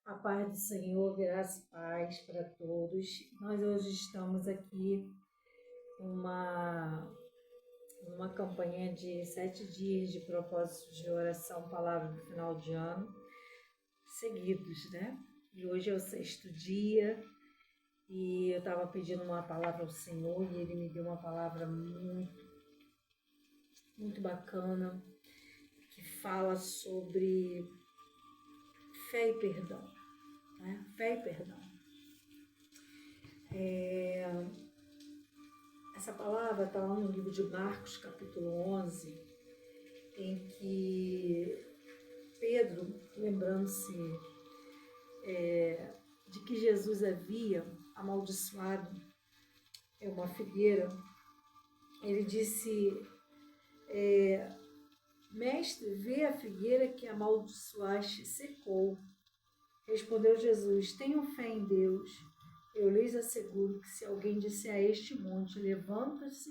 A paz do Senhor, graça e paz para todos. Nós hoje estamos aqui numa campanha de 7 dias de propósitos de oração, palavra do final de ano, seguidos, né? E hoje é o 6º dia e eu estava pedindo uma palavra ao Senhor e Ele me deu uma palavra muito bacana que fala sobre fé e perdão, né? Fé e perdão. Essa palavra está lá no livro de Marcos, capítulo 11, em que Pedro, lembrando-se de que Jesus havia amaldiçoado uma figueira, ele disse, mestre, vê a figueira que amaldiçoaste secou. Respondeu Jesus, tenham fé em Deus. Eu lhes asseguro que se alguém disser a este monte, levanta-se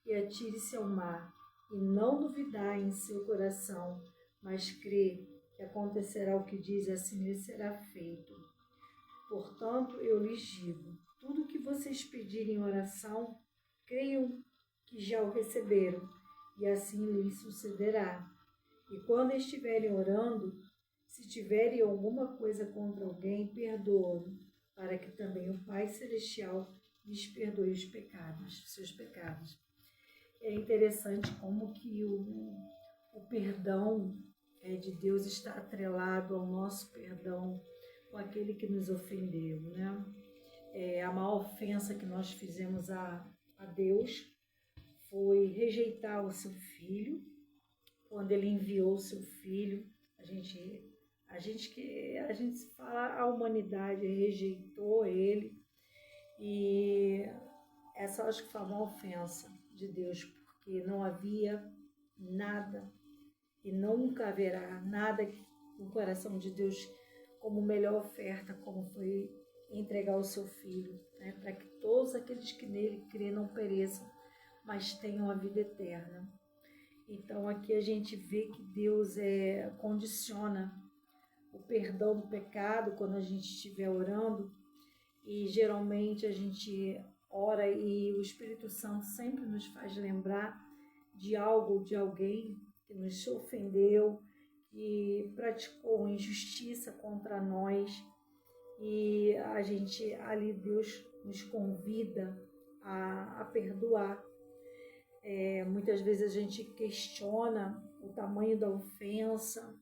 e atire-se ao mar, e não duvidar em seu coração, mas crê que acontecerá o que diz, assim lhe será feito. Portanto, eu lhes digo, tudo o que vocês pedirem em oração, creiam que já o receberam, e assim lhes sucederá. E quando estiverem orando, se tiverem alguma coisa contra alguém, perdoam, para que também o Pai Celestial lhes perdoe os seus pecados. É interessante como que o perdão de Deus está atrelado ao nosso perdão com aquele que nos ofendeu, né? A maior ofensa que nós fizemos a Deus foi rejeitar o seu Filho. Quando Ele enviou o seu Filho, a gente fala, a humanidade rejeitou Ele, e essa eu acho que foi uma ofensa de Deus, porque não havia nada e nunca haverá nada no coração de Deus como melhor oferta, como foi entregar o seu Filho, né, para que todos aqueles que nele crêem não pereçam, mas tenham a vida eterna. Então aqui a gente vê que Deus condiciona o perdão do pecado quando a gente estiver orando, e geralmente a gente ora e o Espírito Santo sempre nos faz lembrar de algo, de alguém que nos ofendeu, que praticou injustiça contra nós, e a gente ali, Deus nos convida a perdoar. Muitas vezes a gente questiona o tamanho da ofensa,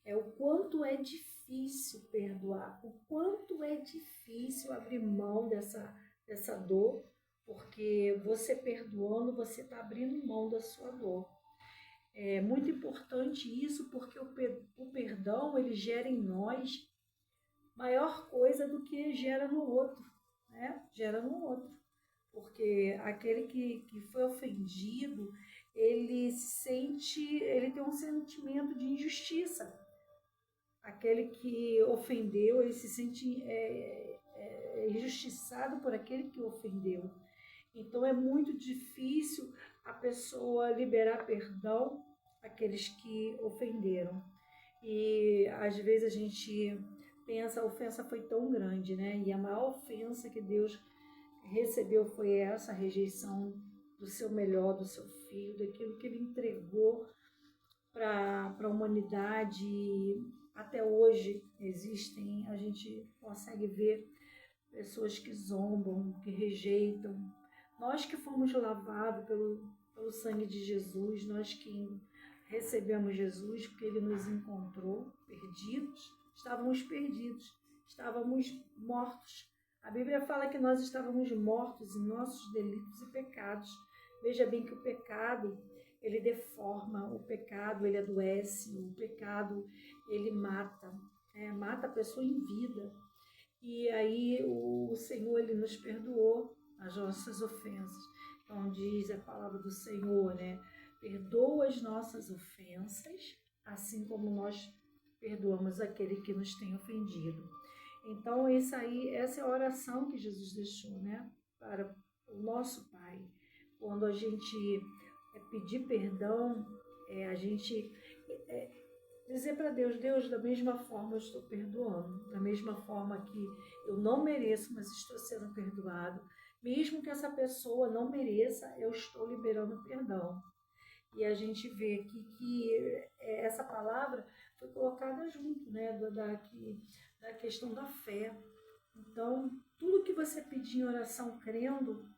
o quanto é difícil perdoar, o quanto é difícil abrir mão dessa dor, porque você perdoando, você está abrindo mão da sua dor. É muito importante isso, porque o perdão, ele gera em nós maior coisa do que gera no outro, né? Gera no outro. Porque aquele que foi ofendido, ele tem um sentimento de injustiça. Aquele que ofendeu, ele se sente injustiçado por aquele que ofendeu. Então é muito difícil a pessoa liberar perdão àqueles que ofenderam. E às vezes a gente pensa, a ofensa foi tão grande, né? E a maior ofensa que Deus recebeu foi essa rejeição do seu melhor, do seu Filho, daquilo que Ele entregou para a humanidade. Até hoje existem, a gente consegue ver pessoas que zombam, que rejeitam. Nós que fomos lavados pelo sangue de Jesus, nós que recebemos Jesus, porque Ele nos encontrou perdidos, estávamos mortos. A Bíblia fala que nós estávamos mortos em nossos delitos e pecados. Veja bem que o pecado, ele deforma, o pecado, ele adoece, o pecado, ele mata, mata a pessoa em vida. E aí o Senhor, ele nos perdoou as nossas ofensas. Então diz a palavra do Senhor, né? Perdoa as nossas ofensas, assim como nós perdoamos aquele que nos tem ofendido. Então essa é a oração que Jesus deixou, né? Para o nosso Pai. Quando a gente pedir perdão, a gente dizer para Deus, Deus, da mesma forma eu estou perdoando, da mesma forma que eu não mereço, mas estou sendo perdoado, mesmo que essa pessoa não mereça, eu estou liberando perdão. E a gente vê aqui que essa palavra foi colocada junto, né, da questão da fé. Então, tudo que você pedir em oração crendo,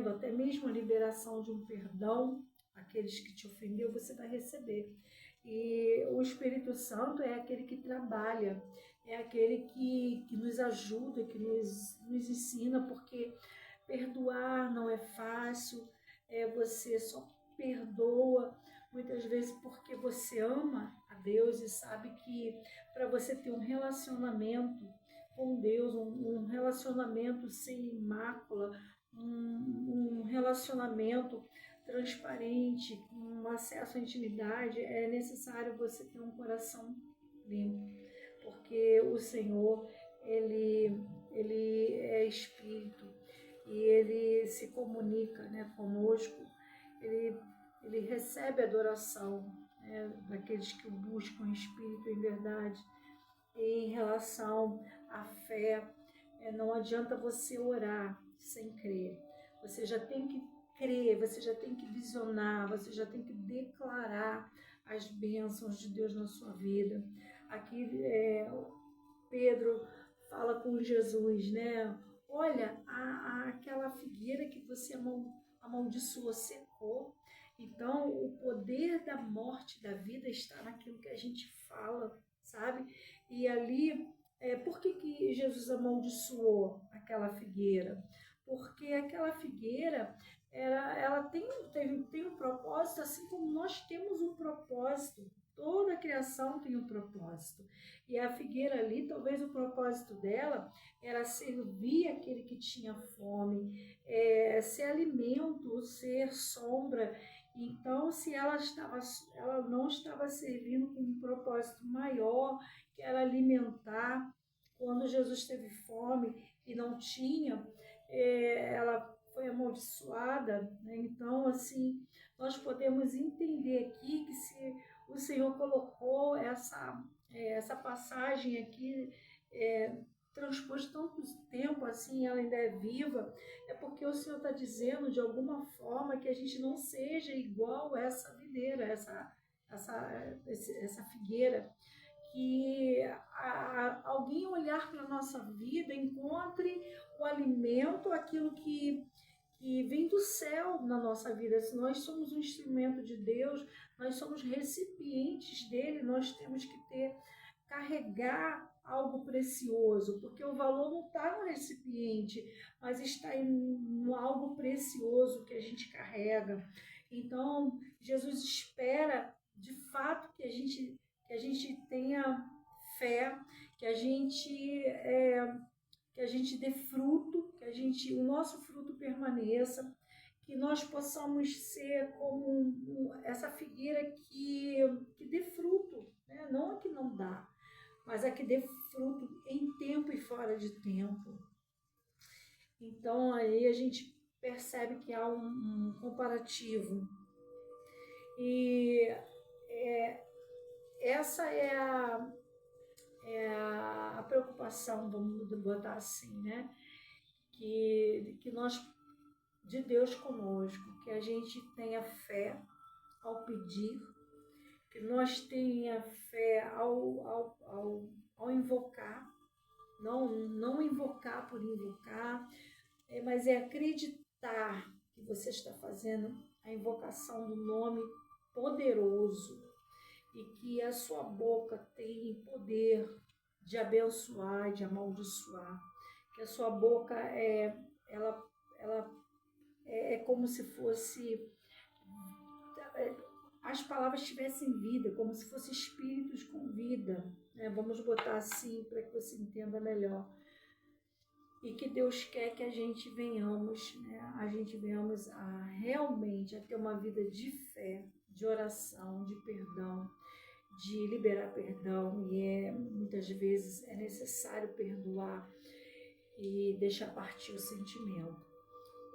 até mesmo a liberação de um perdão, aqueles que te ofendeu, você vai receber. E o Espírito Santo é aquele que trabalha, é aquele que nos ajuda, que nos ensina, porque perdoar não é fácil, você só perdoa muitas vezes porque você ama a Deus e sabe que para você ter um relacionamento com Deus, um relacionamento sem mácula, um relacionamento transparente, com acesso à intimidade, é necessário você ter um coração limpo, porque o Senhor, ele é Espírito e ele se comunica, né, conosco, ele recebe adoração, né, daqueles que o buscam em espírito e em verdade. E em relação à fé, não adianta você orar sem crer. Você já tem que crer, você já tem que visionar, você já tem que declarar as bênçãos de Deus na sua vida. Aqui Pedro fala com Jesus, né? Olha, aquela figueira que você amaldiçoou secou. Então, o poder da morte, da vida, está naquilo que a gente fala, sabe? E ali, por que Jesus amaldiçoou aquela figueira? Porque aquela figueira, ela tem um propósito, assim como nós temos um propósito. Toda a criação tem um propósito. E a figueira ali, talvez o propósito dela era servir aquele que tinha fome, ser alimento, ser sombra. Então, se ela não estava servindo com um propósito maior, que era alimentar, quando Jesus teve fome e não tinha, ela foi amaldiçoada, né? Então, assim, nós podemos entender aqui que se o Senhor colocou essa passagem aqui, transpôs tanto tempo assim, ela ainda é viva, é porque o Senhor está dizendo de alguma forma que a gente não seja igual a essa videira, essa figueira, que alguém olhar para a nossa vida encontre o alimento, aquilo que vem do céu na nossa vida. Se nós somos um instrumento de Deus, nós somos recipientes dele, nós temos que carregar algo precioso, porque o valor não está no recipiente, mas está em algo precioso que a gente carrega. Então, Jesus espera, de fato, que a gente tenha fé, que a gente dê fruto, o nosso fruto permaneça, que nós possamos ser como essa figueira que dê fruto, né? Não a que não dá, mas a que dê fruto em tempo e fora de tempo. Então aí a gente percebe que há um comparativo. E essa é a preocupação, vamos botar assim, né? Que nós, de Deus conosco, que a gente tenha fé ao pedir, que nós tenha fé ao invocar, não invocar por invocar, mas é acreditar que você está fazendo a invocação do nome poderoso e que a sua boca tem poder de abençoar, de amaldiçoar, que a sua boca ela é como se fosse as palavras tivessem vida, como se fossem espíritos com vida, né? Vamos botar assim para que você entenda melhor. E que Deus quer que a gente venhamos, né? A gente venhamos realmente a ter uma vida de fé, de oração, de perdão, de liberar perdão. E muitas vezes é necessário perdoar e deixar partir o sentimento.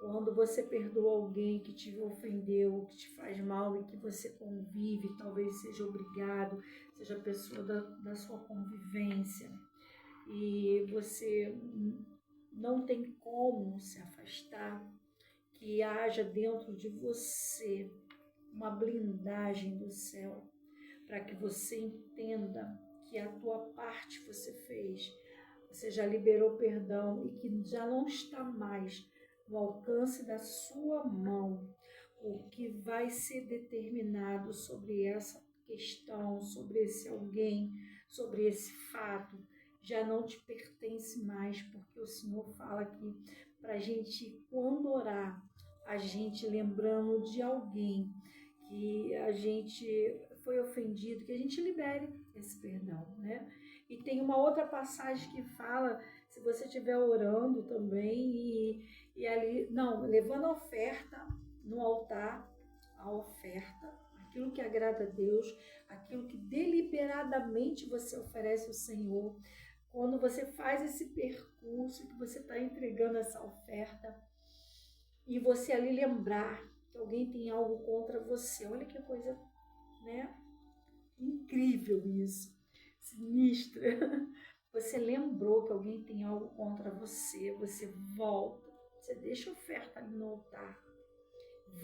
Quando você perdoa alguém que te ofendeu, que te faz mal e que você convive, talvez seja obrigado, seja pessoa da sua convivência, e você não tem como se afastar, que haja dentro de você uma blindagem do céu, para que você entenda que a tua parte você fez, você já liberou perdão e que já não está mais no alcance da sua mão o que vai ser determinado sobre essa questão, sobre esse alguém, sobre esse fato, já não te pertence mais, porque o Senhor fala que para a gente, quando orar, a gente lembrando de alguém que a gente foi ofendido, que a gente libere esse perdão, né? E tem uma outra passagem que fala, se você estiver orando também e ali, não, levando a oferta no altar, a oferta, aquilo que agrada a Deus, aquilo que deliberadamente você oferece ao Senhor, quando você faz esse percurso, que você está entregando essa oferta, e você ali lembrar que alguém tem algo contra você. Olha que coisa, né? Incrível isso. Sinistra. Você lembrou que alguém tem algo contra você. Você volta. Você deixa a oferta ali no altar.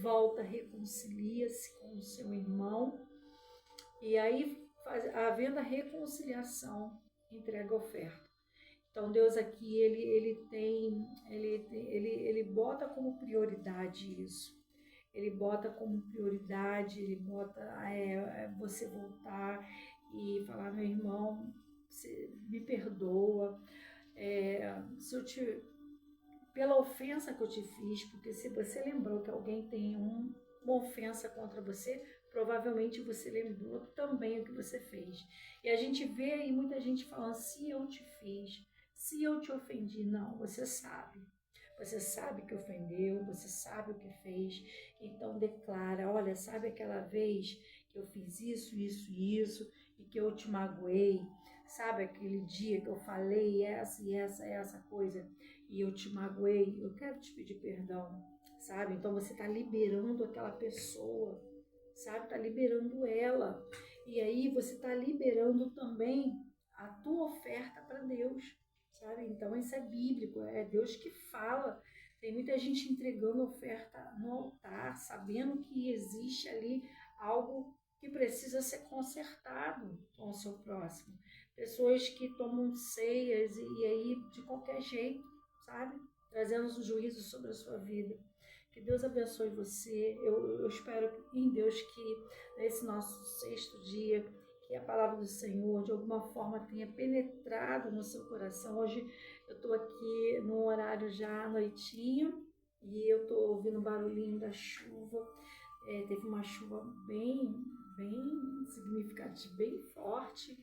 Volta, reconcilia-se com o seu irmão. E aí, havendo a reconciliação, entrega a oferta. Então Deus aqui ele bota como prioridade isso. Ele bota como prioridade, ele bota você voltar e falar, meu irmão, você me perdoa, se eu te, pela ofensa que eu te fiz, porque se você lembrou que alguém tem uma ofensa contra você, provavelmente você lembrou também o que você fez. E a gente vê aí muita gente falando, se eu te fiz, se eu te ofendi, não, você sabe. Você sabe que ofendeu, você sabe o que fez, então declara, olha, sabe aquela vez que eu fiz isso, isso e isso, e que eu te magoei, sabe aquele dia que eu falei essa e essa coisa, e eu te magoei, eu quero te pedir perdão, sabe? Então você está liberando aquela pessoa, sabe? Está liberando ela, e aí você está liberando também a tua oferta para Deus. Sabe? Então isso é bíblico, é Deus que fala. Tem muita gente entregando oferta no altar, sabendo que existe ali algo que precisa ser consertado com o seu próximo. Pessoas que tomam ceias e aí de qualquer jeito, sabe? Trazendo um juízo sobre a sua vida. Que Deus abençoe você. Eu espero em Deus que nesse nosso 6º dia, que a palavra do Senhor de alguma forma tenha penetrado no seu coração. Hoje eu estou aqui no horário já noitinho e eu estou ouvindo o barulhinho da chuva. Teve uma chuva bem significativa, bem forte.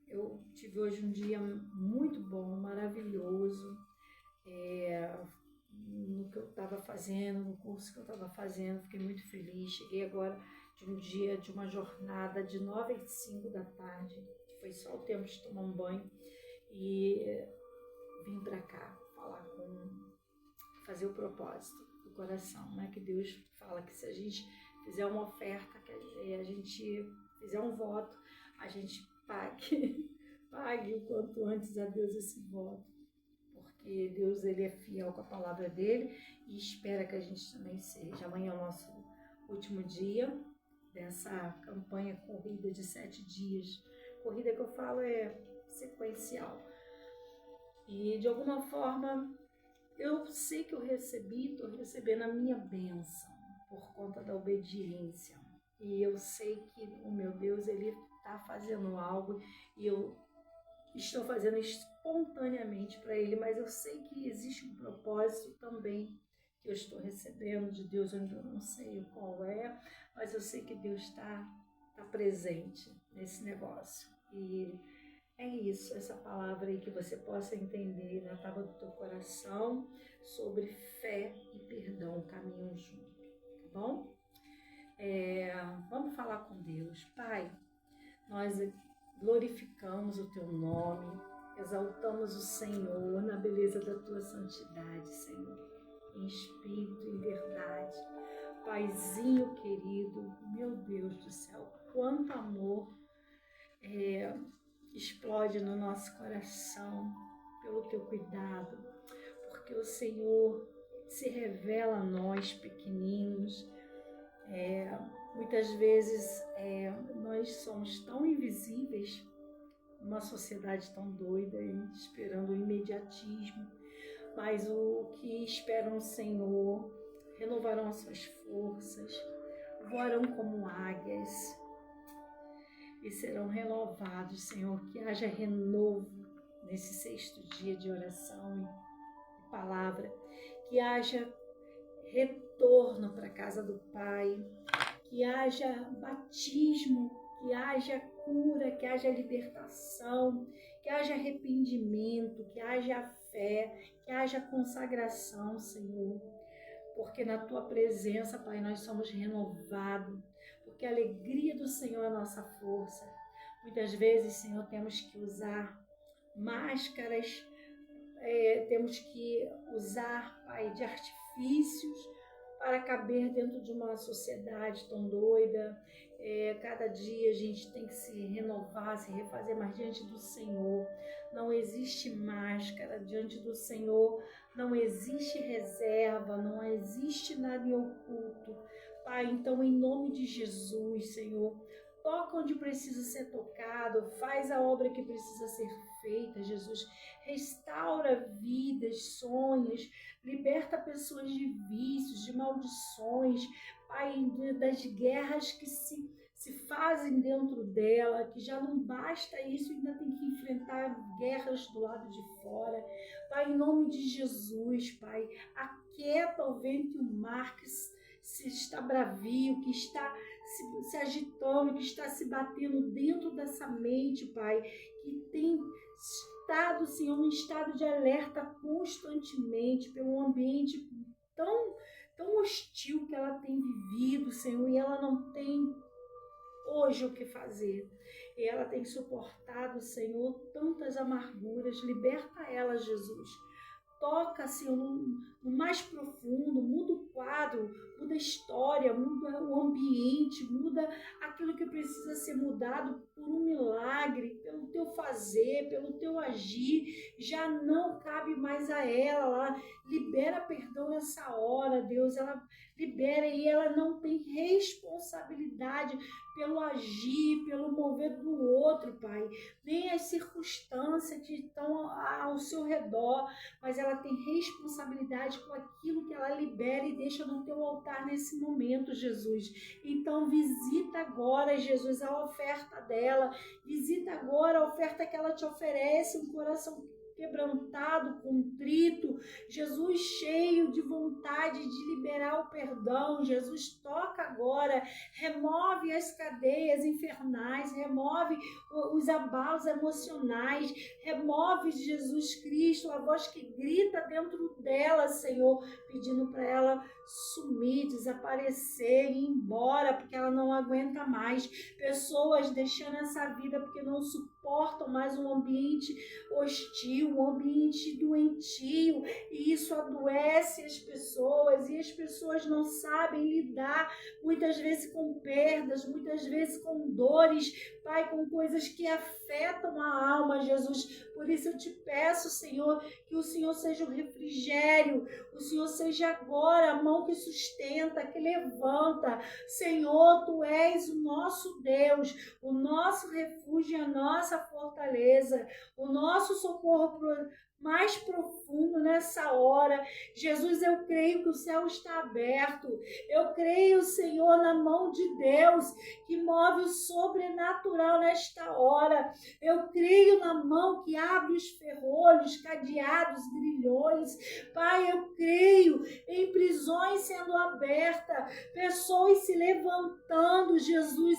Eu tive hoje um dia muito bom, maravilhoso. No que eu estava fazendo, no curso que eu estava fazendo, fiquei muito feliz. Cheguei agora de um dia, de uma jornada de 9 às 5 da tarde, que foi só o tempo de tomar um banho, e vim para cá fazer o propósito do coração, né? Que Deus fala que se a gente fizer uma oferta, que a gente fizer um voto, a gente pague o quanto antes a Deus esse voto. Porque Deus ele é fiel com a palavra dele e espera que a gente também seja. Amanhã é o nosso último dia dessa campanha corrida de 7 dias. Corrida que eu falo é sequencial. E de alguma forma eu sei que eu estou recebendo a minha bênção por conta da obediência. E eu sei que o meu Deus ele está fazendo algo e eu estou fazendo espontaneamente para Ele, mas eu sei que existe um propósito também que eu estou recebendo de Deus, eu ainda não sei qual é, mas eu sei que Deus está presente nesse negócio. E é isso, essa palavra aí que você possa entender na tábua do teu coração sobre fé e perdão, caminham juntos, tá bom? Vamos falar com Deus. Pai, nós glorificamos o teu nome, Exaltamos o Senhor na beleza da tua santidade, Senhor, em espírito e em verdade. Paizinho querido, meu Deus do céu, quanto amor explode no nosso coração pelo teu cuidado, porque o Senhor se revela a nós pequeninos. Muitas vezes nós somos tão invisíveis, uma sociedade tão doida, esperando o imediatismo, mas o que esperam o Senhor renovarão as suas forças, voarão como águias e serão renovados, Senhor. Que haja renovo nesse 6º dia de oração e palavra, que haja retorno para a casa do Pai, que haja batismo, que haja cura, que haja libertação, que haja arrependimento, que haja fé, que haja consagração, Senhor. Porque na Tua presença, Pai, nós somos renovados, porque a alegria do Senhor é a nossa força. Muitas vezes, Senhor, temos que usar máscaras, temos que usar, Pai, de artifícios para caber dentro de uma sociedade tão doida. Cada dia a gente tem que se renovar, se refazer, mas diante do Senhor não existe máscara, diante do Senhor não existe reserva, não existe nada em oculto. Pai, então em nome de Jesus, Senhor, toca onde precisa ser tocado, faz a obra que precisa ser feita, Jesus. Restaura vidas, sonhos, liberta pessoas de vícios, de maldições, Pai, das guerras que se fazem dentro dela, que já não basta isso, ainda tem que enfrentar guerras do lado de fora. Pai, em nome de Jesus, Pai, aquieta o vento e o mar que se está bravio, que está se agitando, que está se batendo dentro dessa mente, Pai, que tem estado, Senhor, um estado de alerta constantemente pelo ambiente tão hostil que ela tem vivido, Senhor, e ela não tem hoje o que fazer. E ela tem suportado, Senhor, tantas amarguras. Liberta ela, Jesus. Toca, Senhor, no mais profundo, muda o quadro, muda a história, muda o ambiente, muda aquilo que precisa ser mudado por um milagre, pelo teu fazer, pelo teu agir. Já não cabe mais a ela libera perdão nessa hora, Deus, ela libera e ela não tem responsabilidade pelo agir, pelo mover do outro, Pai, nem as circunstâncias que estão ao seu redor, mas ela tem responsabilidade com aquilo que ela libera e deixa no teu altar nesse momento, Jesus. Então visita agora, Jesus, a oferta dela, visita agora a oferta que ela te oferece, um coração quebrantado, contrito, Jesus cheio de vontade de liberar o perdão. Jesus, toca agora, remove as cadeias infernais, remove os abalos emocionais, remove, Jesus Cristo, a voz que grita dentro dela, Senhor, pedindo para ela sumir, desaparecer, ir embora, porque ela não aguenta mais. Pessoas deixando essa vida porque não suportam mais um ambiente hostil, um ambiente doentio, e isso adoece as pessoas, e as pessoas não sabem lidar, muitas vezes com perdas, muitas vezes com dores, Pai, com coisas que afetam a alma, Jesus. Por isso eu te peço, Senhor, que o Senhor seja o refrigério, o Senhor seja agora a mão que sustenta, que levanta. Senhor, Tu és o nosso Deus, o nosso refúgio, a nossa fortaleza, o nosso socorro mais profundo nessa hora. Jesus, eu creio que o céu está aberto. Eu creio, Senhor, na mão de Deus que move o sobrenatural nesta hora. Eu creio na mão que abre os ferrolhos, cadeados, grilhões. Pai, eu creio em prisões sendo abertas, pessoas se levantando, Jesus,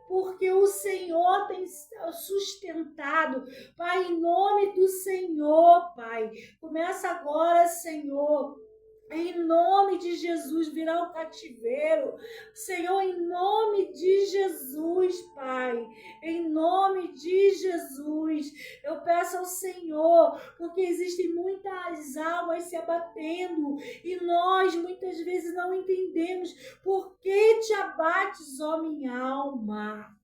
porque o Senhor tem sustentado. Pai, em nome do Senhor, Pai, começa agora, Senhor, em nome de Jesus, virá o cativeiro. Senhor, em nome de Jesus, Pai, em nome de Jesus, Jesus. Eu peço ao Senhor, porque existem muitas almas se abatendo e nós muitas vezes não entendemos por que te abates, ó minha alma.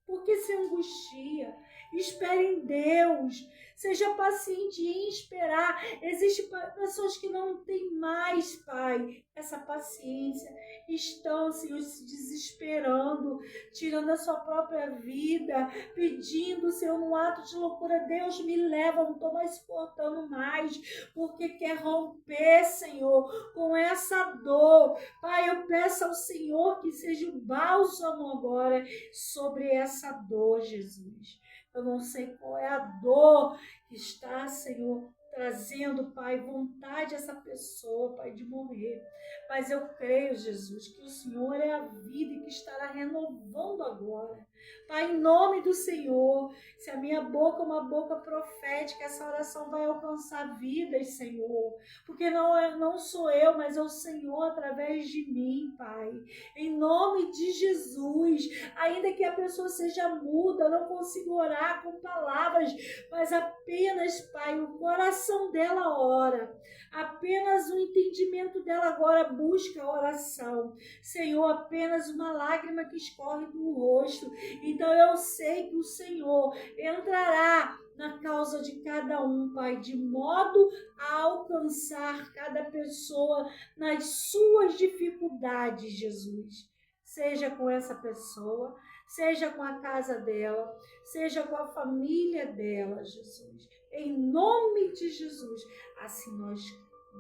Por que se angustia? Espere em Deus. Seja paciente em esperar. Existem pessoas que não têm mais, Pai, essa paciência. Estão, Senhor, se desesperando, tirando a sua própria vida, pedindo, Senhor, num ato de loucura. Deus me leva, não estou mais suportando mais, porque quer romper, Senhor, com essa dor. Pai, eu peço ao Senhor que seja um bálsamo agora sobre essa dor, Jesus. Eu não sei qual é a dor que está, Senhor, trazendo, Pai, vontade a essa pessoa, Pai, de morrer. Mas eu creio, Jesus, que o Senhor é a vida e que estará renovando agora. Pai, em nome do Senhor, se a minha boca é uma boca profética, essa oração vai alcançar vidas, Senhor. Porque não sou eu, mas é o Senhor através de mim, Pai. Em nome de Jesus, ainda que a pessoa seja muda, não consiga orar com palavras, mas apenas, Pai, o coração dela ora, apenas o entendimento dela agora busca a oração. Senhor, apenas uma lágrima que escorre do rosto. Então eu sei que o Senhor entrará na causa de cada um, Pai, de modo a alcançar cada pessoa nas suas dificuldades, Jesus. Seja com essa pessoa, seja com a casa dela, seja com a família dela, Jesus. Em nome de Jesus, assim nós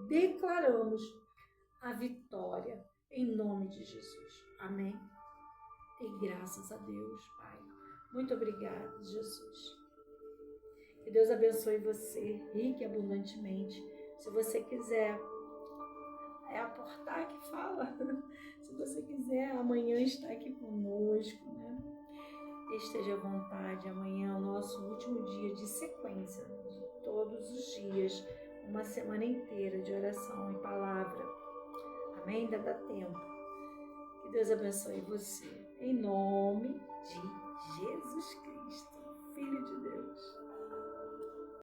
declaramos a vitória, em nome de Jesus. Amém. E graças a Deus, Pai. Muito obrigada, Jesus. Que Deus abençoe você, rique e abundantemente. Se você quiser, é a Portar que fala. Se você quiser, amanhã está aqui conosco, né? Esteja à vontade. Amanhã é o nosso último dia de sequência, de todos os dias, uma semana inteira de oração e palavra. Amém? Ainda dá tempo. Que Deus abençoe você. Em nome de Jesus Cristo.